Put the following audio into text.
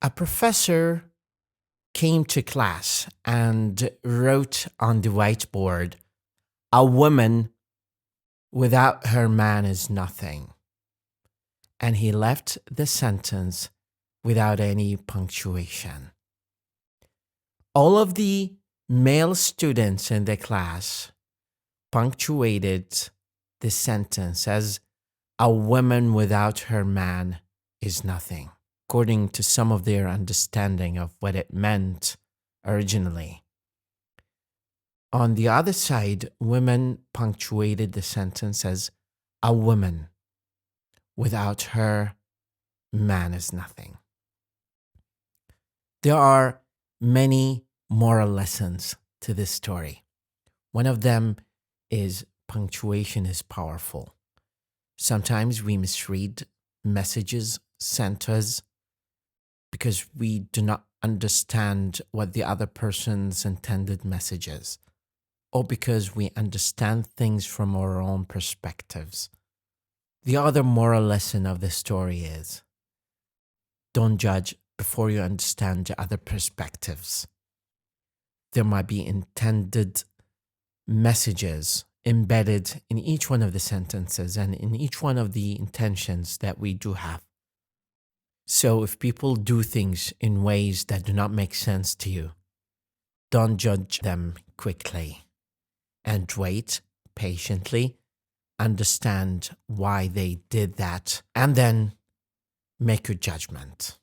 A professor came to class and wrote on the whiteboard, "A woman without her man is nothing." And he left the sentence without any punctuation. All of the male students in the class punctuated the sentence as "a woman without her man is nothing," according to some of their understanding of what it meant originally. On the other side, women punctuated the sentence as "a woman without her man is nothing." There are many moral lessons to this story. One of them is punctuation is powerful. Sometimes we misread messages sent us because we do not understand what the other person's intended message is, or because we understand things from our own perspectives. The other moral lesson of the story is don't judge before you understand the other perspectives. There might be intended messages embedded in each one of the sentences and in each one of the intentions that we do have. So if people do things in ways that do not make sense to you, don't judge them quickly and wait patiently, understand why they did that, and then make your judgment.